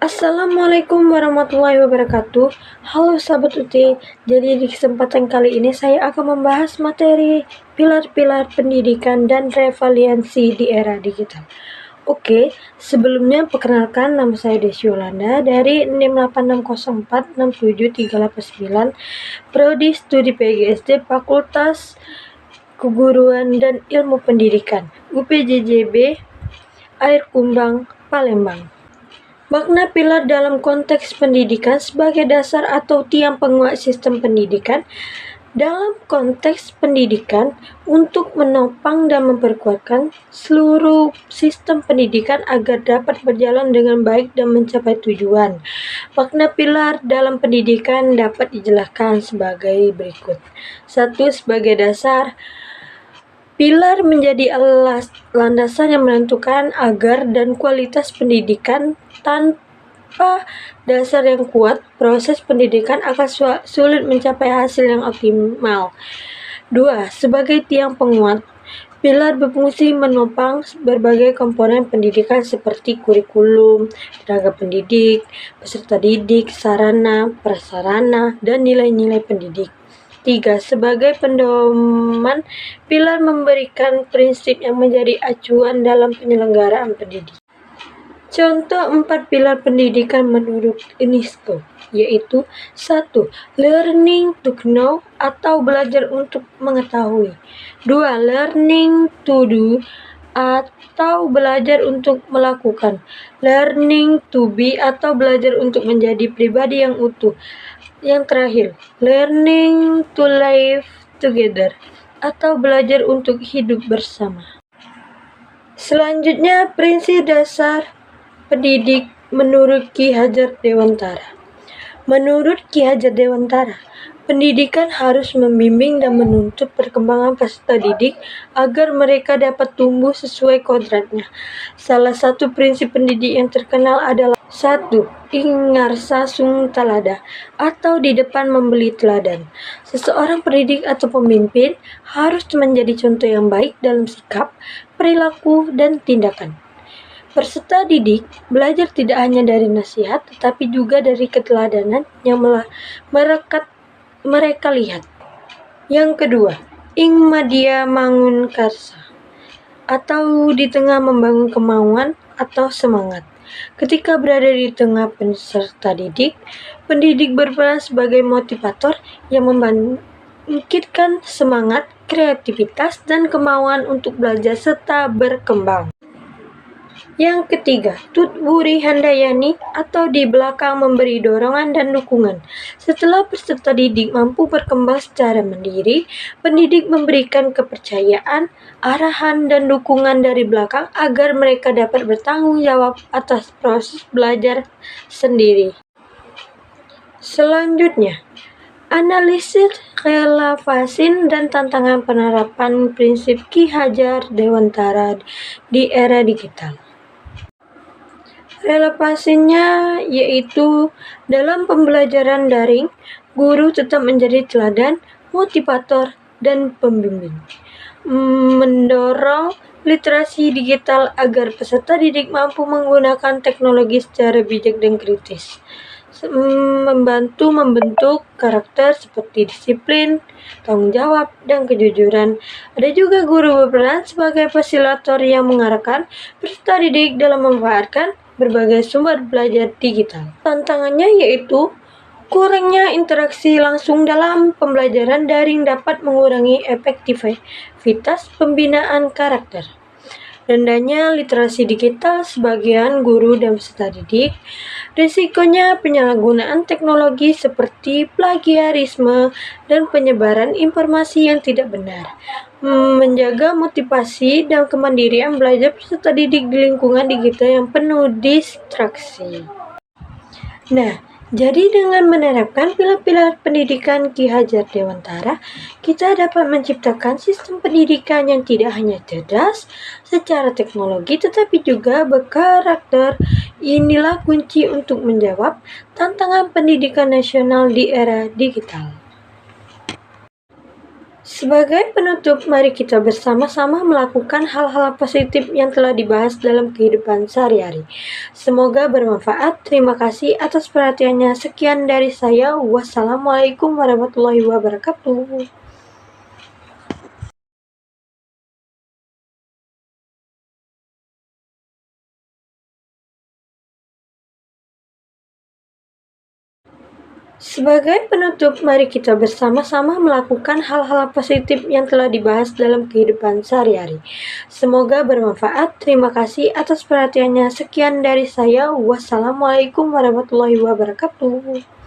Assalamualaikum warahmatullahi wabarakatuh. Halo sahabat UT, jadi di kesempatan kali ini saya akan membahas materi pilar-pilar pendidikan dan revaliansi di era digital. Oke, sebelumnya perkenalkan, nama saya Desi Yolanda dari 68604673889, Prodi Studi PGSD Fakultas Keguruan dan Ilmu Pendidikan, UPJJB Air Kumbang, Palembang. Makna pilar dalam konteks pendidikan sebagai dasar atau tiang penguat sistem pendidikan. Dalam konteks pendidikan, untuk menopang dan memperkuatkan seluruh sistem pendidikan agar dapat berjalan dengan baik dan mencapai tujuan. Makna pilar dalam pendidikan dapat dijelaskan sebagai berikut. 1. Sebagai dasar. Pilar menjadi landasan yang menentukan agar dan kualitas pendidikan. Tanpa dasar yang kuat, proses pendidikan akan sulit mencapai hasil yang optimal. 2. Sebagai tiang penguat. Pilar berfungsi menopang berbagai komponen pendidikan seperti kurikulum, tenaga pendidik, peserta didik, sarana, prasarana, dan nilai-nilai pendidik. 3. Sebagai pendoman, pilar memberikan prinsip yang menjadi acuan dalam penyelenggaraan pendidikan. Contoh 4 pilar pendidikan menurut UNESCO, yaitu 1. Learning to know atau belajar untuk mengetahui. 2. Learning to do atau belajar untuk melakukan. Learning to be atau belajar untuk menjadi pribadi yang utuh. Yang terakhir, learning to live together atau belajar untuk hidup bersama. Selanjutnya, prinsip dasar pendidik menurut Ki Hajar Dewantara. Menurut Ki Hajar Dewantara, pendidikan harus membimbing dan menuntut perkembangan peserta didik agar mereka dapat tumbuh sesuai kodratnya. Salah satu prinsip pendidik yang terkenal adalah 1. Ingarsa sung talada atau di depan membeli teladan. Seseorang pendidik atau pemimpin harus menjadi contoh yang baik dalam sikap, perilaku, dan tindakan. Peserta didik belajar tidak hanya dari nasihat, tetapi juga dari keteladanan yang mereka lihat. Yang kedua, ing madya mangun karsa, atau di tengah membangun kemauan atau semangat. Ketika berada di tengah peserta didik, pendidik berperan sebagai motivator yang membangkitkan semangat, kreativitas, dan kemauan untuk belajar serta berkembang. Yang ketiga, tutburi handayani atau di belakang memberi dorongan dan dukungan. Setelah peserta didik mampu berkembang secara mandiri, pendidik memberikan kepercayaan, arahan, dan dukungan dari belakang agar mereka dapat bertanggung jawab atas proses belajar sendiri. Selanjutnya, analisis relevansi dan tantangan penerapan prinsip Ki Hajar Dewantara di era digital. Relevansinya yaitu dalam pembelajaran daring, guru tetap menjadi teladan, motivator, dan pembimbing. Mendorong literasi digital agar peserta didik mampu menggunakan teknologi secara bijak dan kritis. Membantu membentuk karakter seperti disiplin, tanggung jawab, dan kejujuran. Ada juga guru berperan sebagai fasilitator yang mengarahkan peserta didik dalam memanfaatkan berbagai sumber belajar digital. Tantangannya yaitu kurangnya interaksi langsung dalam pembelajaran daring dapat mengurangi efektivitas pembinaan karakter. Rendahnya literasi digital sebagian guru dan peserta didik. Risikonya penyalahgunaan teknologi seperti plagiarisme dan penyebaran informasi yang tidak benar. Menjaga motivasi dan kemandirian belajar peserta didik di lingkungan digital yang penuh distraksi. Nah, jadi dengan menerapkan pilar-pilar pendidikan Ki Hajar Dewantara, kita dapat menciptakan sistem pendidikan yang tidak hanya cerdas secara teknologi tetapi juga berkarakter. Inilah kunci untuk menjawab tantangan pendidikan nasional di era digital. Sebagai penutup, mari kita bersama-sama melakukan hal-hal positif yang telah dibahas dalam kehidupan sehari-hari. Semoga bermanfaat. Terima kasih atas perhatiannya. Sekian dari saya. Wassalamualaikum warahmatullahi wabarakatuh. Sebagai penutup, mari kita bersama-sama melakukan hal-hal positif yang telah dibahas dalam kehidupan sehari-hari. Semoga bermanfaat. Terima kasih atas perhatiannya. Sekian dari saya. Wassalamualaikum warahmatullahi wabarakatuh.